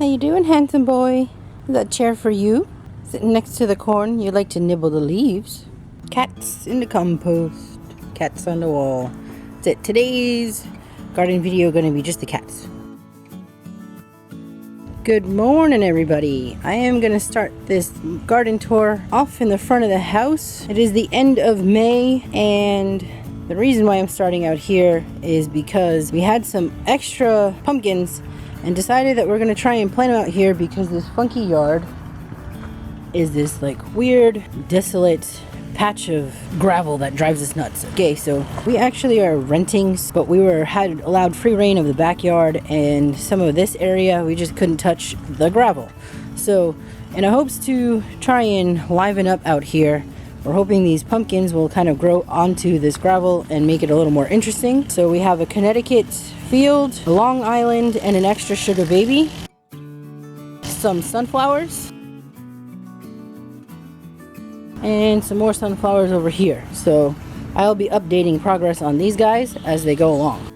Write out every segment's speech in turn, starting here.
How you doing, handsome boy? Is that chair for you? Sitting next to the corn, you like to nibble the leaves. Cats in the compost. Cats on the wall. That's it. Today's garden video gonna be just the cats. Good morning, everybody. I am gonna start this garden tour off in the front of the house. It is the end of May, and the reason why I'm starting out here is because we had some extra pumpkins and decided that we're gonna try and plant them out here because this funky yard is this like weird, desolate patch of gravel that drives us nuts. Okay, so we actually are renting, but we had allowed free reign of the backyard and some of this area. We just couldn't touch the gravel. So in hopes to try and liven up out here, we're hoping these pumpkins will kind of grow onto this gravel and make it a little more interesting. So we have a Connecticut field, a Long Island, and an extra sugar baby, some sunflowers, and some more sunflowers over here. So I'll be updating progress on these guys as they go along.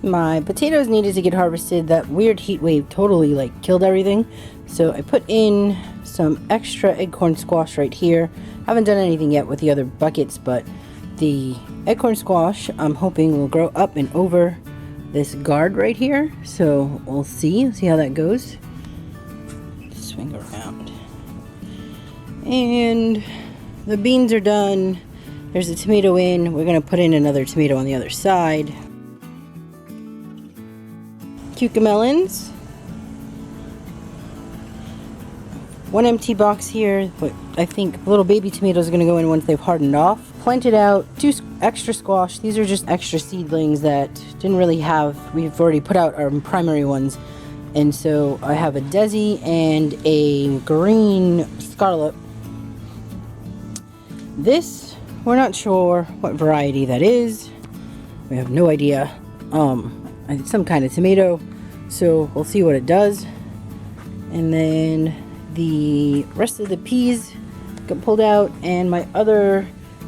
My potatoes needed to get harvested. That weird heat wave totally killed everything. So I put in some extra acorn squash right here. Haven't done anything yet with the other buckets, but the acorn squash I'm hoping will grow up and over this guard right here. So we'll see how that goes. Swing around. And the beans are done. There's a tomato in. We're gonna put in another tomato on the other side. Cucamelons. One empty box here, but I think little baby tomatoes are gonna go in once they've hardened off. Planted out 2 extra squash. These are just extra seedlings that didn't really have, we've already put out our primary ones. And so I have a Desi and a green scarlet. This, we're not sure what variety that is. We have no idea. It's some kind of tomato, so we'll see what it does. And then the rest of the peas got pulled out, and my other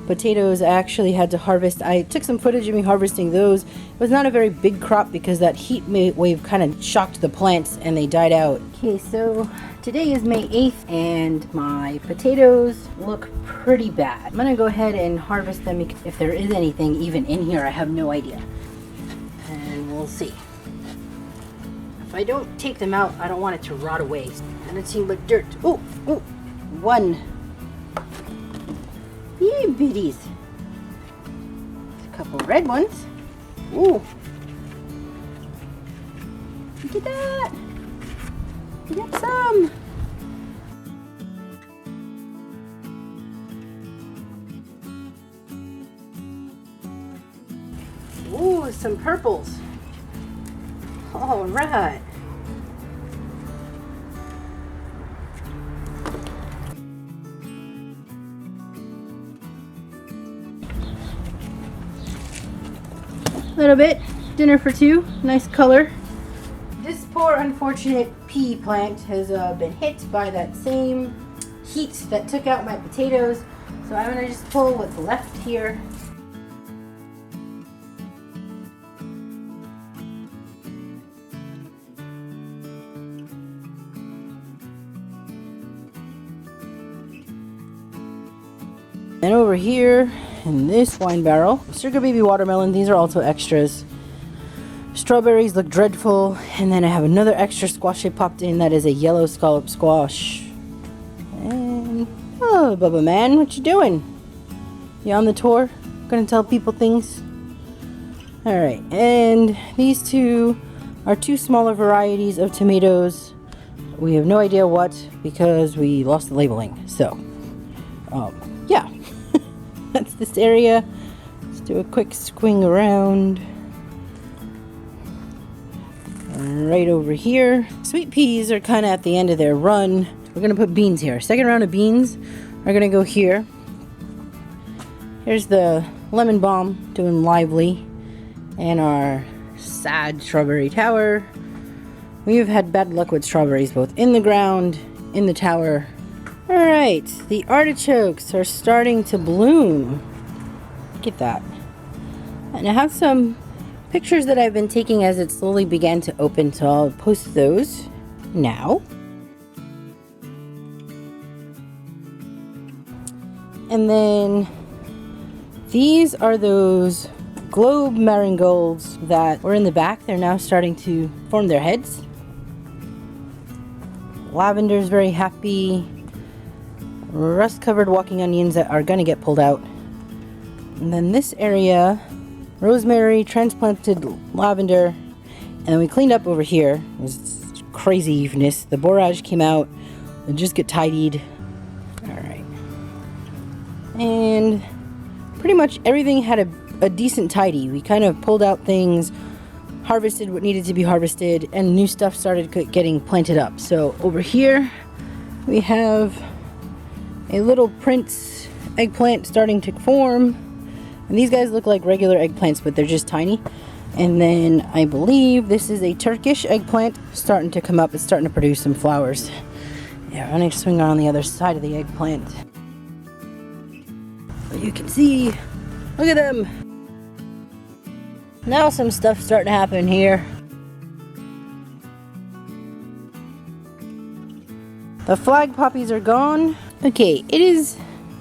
potatoes I actually had to harvest. I took some footage of me harvesting those. It was not a very big crop because that heat wave kind of shocked the plants and they died out. Okay, so today is May 8th and my potatoes look pretty bad. I'm gonna go ahead and harvest them if there is anything even in here. I have no idea, and we'll see. If I don't take them out, I don't want it to rot away. And it seems like dirt. Oh, one. Yee bitties. A couple red ones. Ooh. Look at that. We got some. Ooh, some purples. All right. Little bit, dinner for two, nice color. This poor unfortunate pea plant has been hit by that same heat that took out my potatoes, so I'm gonna just pull what's left here. And over here in this wine barrel, sugar baby watermelon, these are also extras. Strawberries look dreadful, and then I have another extra squash I popped in that is a yellow scallop squash. And oh, Bubba man, what you doing? You on the tour? Gonna tell people things? Alright, and these two are 2 smaller varieties of tomatoes. We have no idea what because we lost the labeling. So, yeah. That's this area. Let's do a quick swing around. Right over here. Sweet peas are kind of at the end of their run. We're going to put beans here. Second round of beans are going to go here. Here's the lemon balm doing lively. And our sad strawberry tower. We've had bad luck with strawberries both in the ground, in the tower. Alright, the artichokes are starting to bloom. Look at that. And I have some pictures that I've been taking as it slowly began to open, so I'll post those. now. And then these are those globe marigolds that were in the back. They're now starting to form their heads. Lavender's very happy. Rust-covered walking onions that are going to get pulled out. And then this area, rosemary, transplanted lavender, and then we cleaned up over here. It was craziness. The borage came out and just get tidied. Alright. And pretty much everything had a decent tidy. We kind of pulled out things, harvested what needed to be harvested, and new stuff started getting planted up. So over here we have a little Prince eggplant starting to form. And these guys look like regular eggplants, but they're just tiny. And then I believe this is a Turkish eggplant starting to come up. It's starting to produce some flowers. Yeah, I'm going to swing on the other side of the eggplant. But you can see, look at them. Now some stuff's starting to happen here. The flag poppies are gone. Okay, it is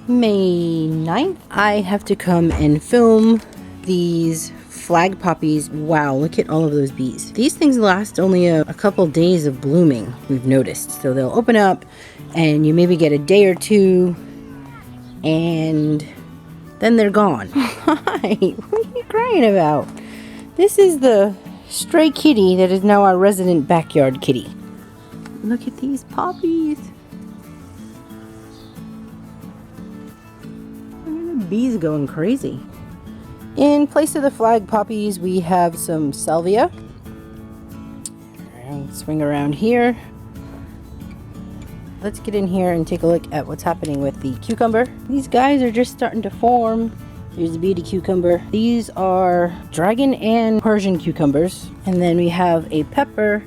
May 9th. I have to come and film these flag poppies. Wow, look at all of those bees. These things last only a couple days of blooming, we've noticed. So they'll open up and you maybe get a day or two and then they're gone. Hi, what are you crying about? This is the stray kitty that is now our resident backyard kitty. Look at these poppies. Bees going crazy. In place of the flag poppies, we have some salvia. And swing around here. Let's get in here and take a look at what's happening with the cucumber. These guys are just starting to form. Here's the beauty cucumber. These are dragon and Persian cucumbers. And then we have a pepper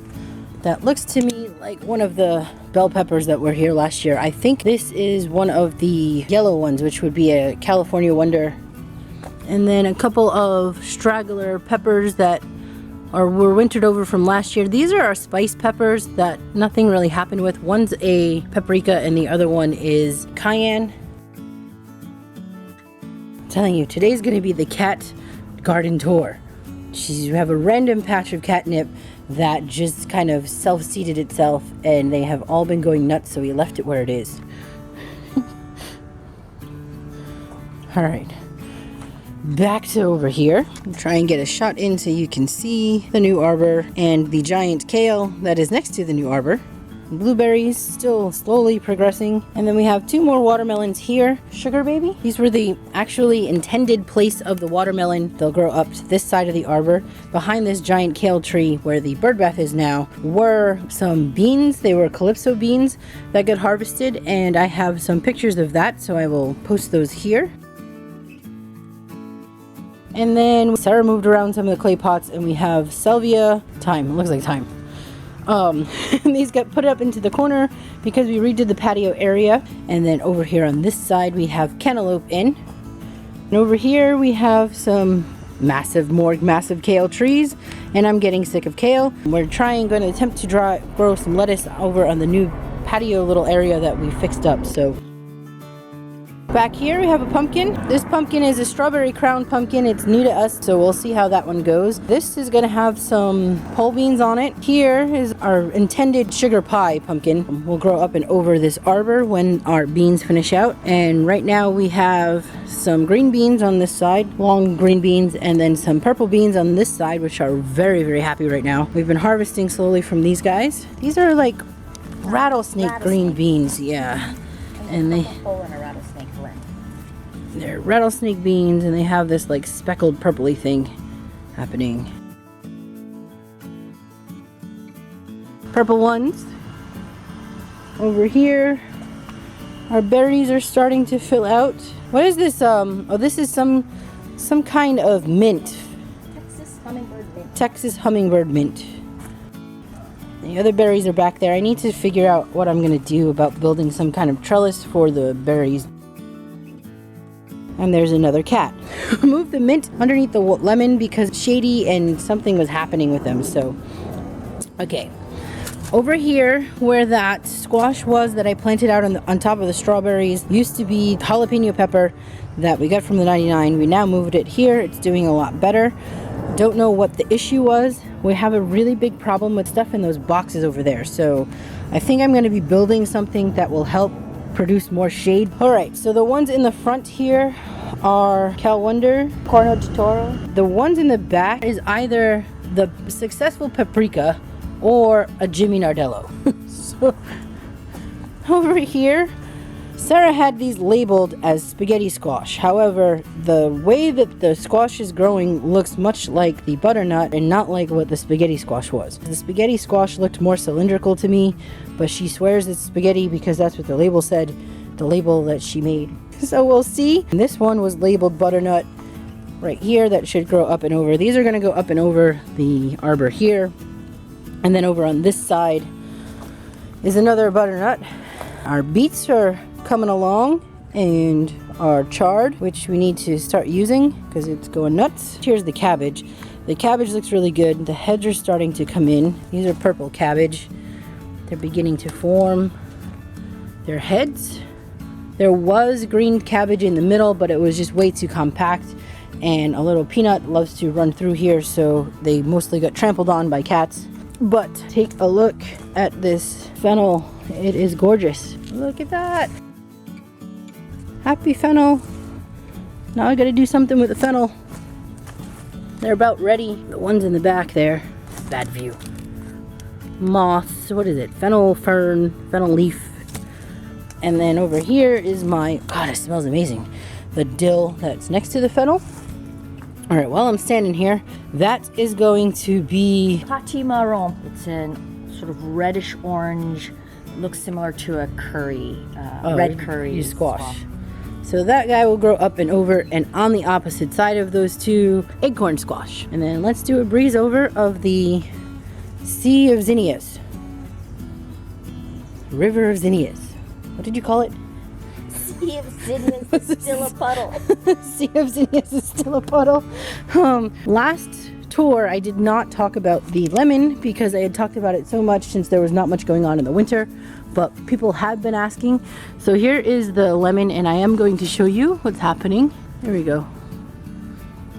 that looks to me like one of the bell peppers that were here last year. I think this is one of the yellow ones, which would be a California Wonder. And then a couple of straggler peppers that were wintered over from last year. These are our spice peppers that nothing really happened with. One's a paprika and the other one is cayenne. I'm telling you, today's gonna be the cat garden tour. You have a random patch of catnip that just kind of self-seeded itself, and they have all been going nuts, so we left it where it is. Alright, back to over here. I'll try and get a shot in so you can see the new arbor and the giant kale that is next to the new arbor. Blueberries still slowly progressing. And then we have two more watermelons here. Sugar baby. These were the actually intended place of the watermelon. They'll grow up to this side of the arbor. Behind this giant kale tree where the bird bath is now were some beans. They were calypso beans that got harvested, and I have some pictures of that, so I will post those here. And then Sarah moved around some of the clay pots, and we have salvia, thyme. It looks like thyme. These got put up into the corner because we redid the patio area. And then over here on this side we have cantaloupe in. And over here we have some more massive kale trees. And I'm getting sick of kale. We're going to attempt to grow some lettuce over on the new patio little area that we fixed up. So back here we have a pumpkin. This pumpkin is a strawberry crown pumpkin. It's new to us, so we'll see how that one goes. This is going to have some pole beans on it. Here is our intended sugar pie pumpkin. We'll grow up and over this arbor when our beans finish out. And right now we have some green beans on this side, long green beans, and then some purple beans on this side, which are very, very happy right now. We've been harvesting slowly from these guys. These are like rattlesnake green beans, yeah. And they're rattlesnake beans, and they have this like speckled purpley thing happening. Purple ones. Over here, our berries are starting to fill out. What is this? Oh, this is some kind of mint. Texas hummingbird mint. Texas hummingbird mint. The other berries are back there. I need to figure out what I'm going to do about building some kind of trellis for the berries. And there's another cat. Move the mint underneath the lemon because it's shady and something was happening with them. So, okay. Over here, where that squash was that I planted out on top of the strawberries, used to be jalapeno pepper that we got from the 99. We now moved it here. It's doing a lot better. Don't know what the issue was. We have a really big problem with stuff in those boxes over there. So I think I'm going to be building something that will help produce more shade. All right, so the ones in the front here are Cal Wonder, Corno de Toro. the ones in the back is either the Successful Paprika or a Jimmy Nardello. So over here, Sarah had these labeled as spaghetti squash. However, the way that the squash is growing looks much like the butternut and not like what the spaghetti squash was. The spaghetti squash looked more cylindrical to me, but she swears it's spaghetti because that's what the label said, the label that she made. So we'll see. And this one was labeled butternut right here. That should grow up and over. These are going to go up and over the arbor here. And then over on this side is another butternut. Our beets are coming along and our chard, which we need to start using because it's going nuts. Here's the cabbage. The cabbage looks really good. The heads are starting to come in. These are purple cabbage. They're beginning to form their heads. There was green cabbage in the middle, but it was just way too compact, and a little peanut loves to run through here, so they mostly got trampled on by cats. But take a look at this fennel. It is gorgeous. Look at that. Happy fennel. Now I gotta do something with the fennel. They're about ready. The ones in the back there, bad view. Moss, what is it? Fennel fern, fennel leaf. And then over here is my, God, it smells amazing, the dill that's next to the fennel. All right, while I'm standing here, that is going to be Pati marron. It's a sort of reddish orange, looks similar to a curry, red curry squash. So that guy will grow up and over, and on the opposite side of those two, acorn squash. And then let's do a breeze over of the Sea of Zinnias. River of Zinnias. What did you call it? Sea of Zinnias is still a puddle. Sea of Zinnias is still a puddle. Last tour, I did not talk about the lemon because I had talked about it so much since there was not much going on in the winter, but people have been asking. So here is the lemon, and I am going to show you what's happening. There we go.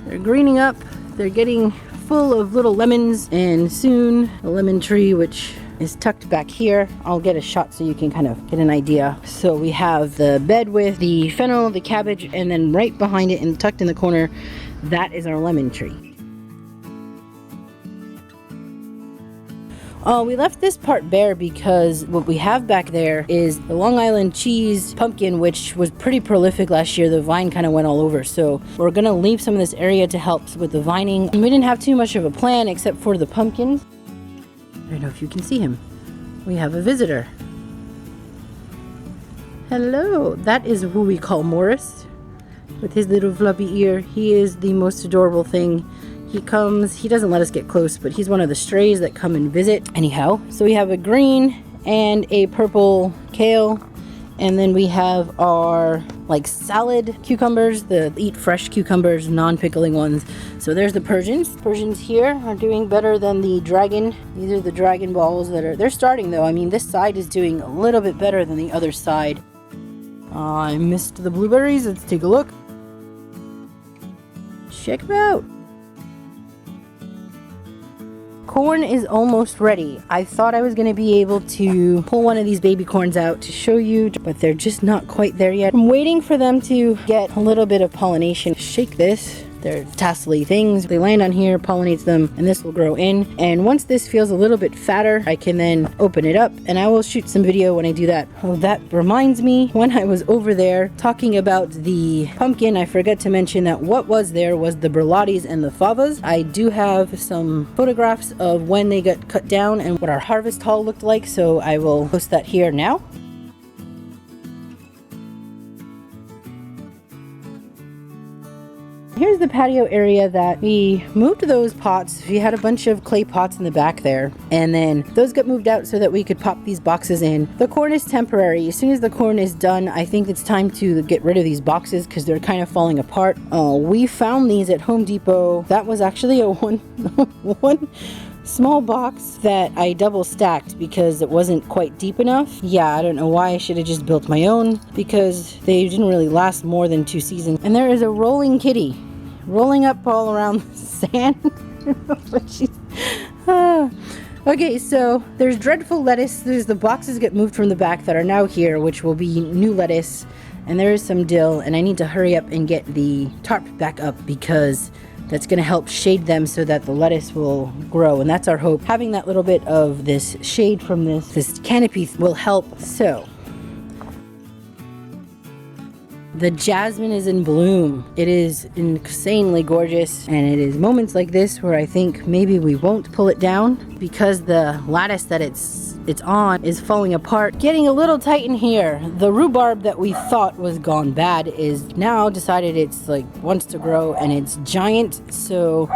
They're greening up. They're getting full of little lemons, and soon the lemon tree, which is tucked back here. I'll get a shot so you can kind of get an idea. So we have the bed with the fennel, the cabbage, and then right behind it and tucked in the corner, that is our lemon tree. We left this part bare because what we have back there is the Long Island cheese pumpkin, which was pretty prolific last year. The vine kind of went all over, so we're gonna leave some of this area to help with the vining. We didn't have too much of a plan except for the pumpkins. I don't know if you can see him. We have a visitor. Hello, that is who we call Morris with his little fluffy ear. He is the most adorable thing. He comes, he doesn't let us get close, but he's one of the strays that come and visit. Anyhow, so we have a green and a purple kale, and then we have our like salad cucumbers, the eat fresh cucumbers, non-pickling ones. So there's the Persians. Persians here are doing better than the dragon. These are the dragon balls they're starting though. I mean, this side is doing a little bit better than the other side. I missed the blueberries. Let's take a look. Check them out. Corn is almost ready. I thought I was going to be able to pull one of these baby corns out to show you, but they're just not quite there yet. I'm waiting for them to get a little bit of pollination. Shake this. They're tassely things. They land on here, pollinates them, and this will grow in. And once this feels a little bit fatter, I can then open it up, and I will shoot some video when I do that. Oh, that reminds me, when I was over there talking about the pumpkin, I forgot to mention that what was there was the Borlottis and the Favas. I do have some photographs of when they got cut down and what our harvest haul looked like, so I will post that here now. Here's the patio area that we moved those pots. We had a bunch of clay pots in the back there, and then those got moved out so that we could pop these boxes in. The corn is temporary. As soon as the corn is done, I think it's time to get rid of these boxes because they're kind of falling apart. We found these at Home Depot. That was actually a one small box that I double stacked because it wasn't quite deep enough. Yeah, I don't know why. I should have just built my own because they didn't really last more than 2 seasons. And there is a rolling kitty rolling up all around the sand. But she's... Okay, so there's dreadful lettuce. There's the boxes get moved from the back that are now here, which will be new lettuce. And there is some dill, and I need to hurry up and get the tarp back up because that's going to help shade them so that the lettuce will grow. And that's our hope. Having that little bit of this shade from this canopy will help. So the jasmine is in bloom. It is insanely gorgeous, and it is moments like this where I think maybe we won't pull it down because the lattice that it's on is falling apart, getting a little tight in here. The rhubarb that we thought was gone bad is now decided it's like wants to grow, and it's giant. So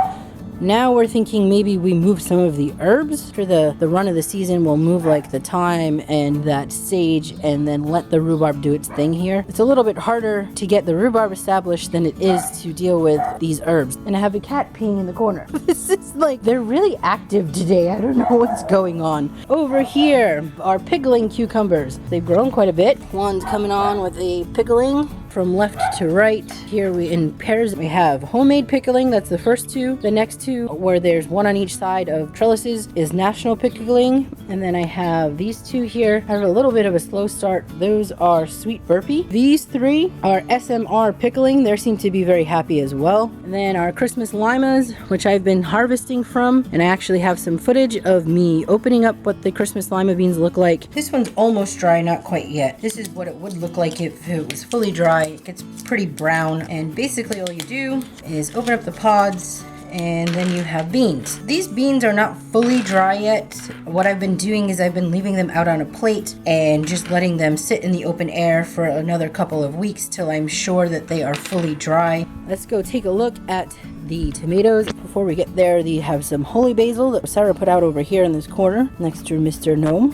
now we're thinking maybe we move some of the herbs. For the run of the season, we'll move like the thyme and that sage and then let the rhubarb do its thing here. It's a little bit harder to get the rhubarb established than it is to deal with these herbs. And I have a cat peeing in the corner. This is like, they're really active today. I don't know what's going on. Over here are pickling cucumbers. They've grown quite a bit. One's coming on with a pickling. From left to right, here in pairs we have homemade pickling. That's the first two. The next two, where there's one on each side of trellises, is national pickling. And then I have these two here. I have a little bit of a slow start. Those are sweet burpee. These three are SMR pickling. They seem to be very happy as well. And then our Christmas limas, which I've been harvesting from, and I actually have some footage of me opening up what the Christmas lima beans look like. This one's almost dry, not quite yet. This is what it would look like if it was fully dry. It gets pretty brown, and basically all you do is open up the pods and then you have beans. These beans are not fully dry yet. What I've been doing is I've been leaving them out on a plate and just letting them sit in the open air for another couple of weeks till I'm sure that they are fully dry. Let's go take a look at the tomatoes. Before we get there, they have some holy basil that Sarah put out over here in this corner next to Mr. Gnome.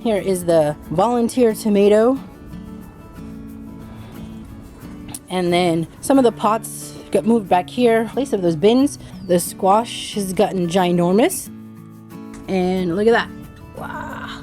Here is the volunteer tomato. And then some of the pots got moved back here. In place of those bins, the squash has gotten ginormous. And look at that. Wow.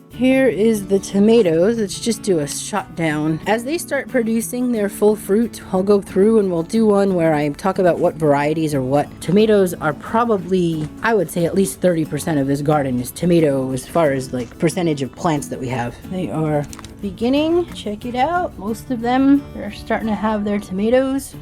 Here is the tomatoes. Let's just do a shot down. As they start producing their full fruit, I'll go through and we'll do one where I talk about what varieties or what. Tomatoes are probably, I would say at least 30% of this garden is tomato as far as like percentage of plants that we have. They are beginning. Check it out. Most of them are starting to have their tomatoes.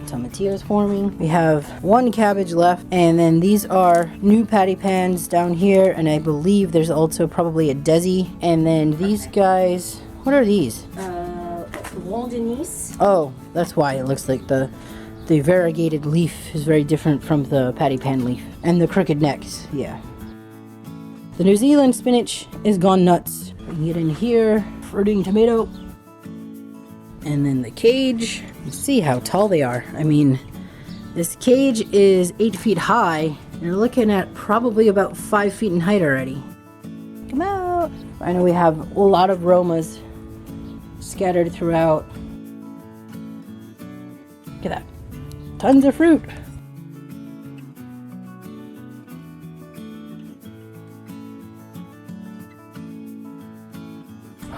Tomatillos forming. We have one cabbage left, and then these are new patty pans down here, and I believe there's also probably a desi. And then these guys, what are these? Londonese. Oh, that's why it looks like the variegated leaf is very different from the patty pan leaf. And the crooked necks, yeah. The New Zealand spinach is gone nuts. We can get in here, fruiting tomato. And then the cage. See how tall they are. I mean, this cage is 8 feet high. You're looking at probably about 5 feet in height already. Come out. I know we have a lot of Romas scattered throughout. Look at that. Tons of fruit.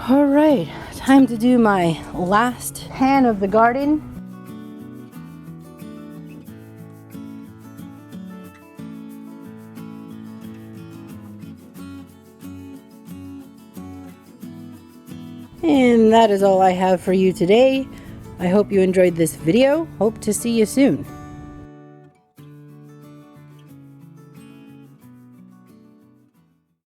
All right, time to do my last pan of the garden. And that is all I have for you today. I hope you enjoyed this video. Hope to see you soon.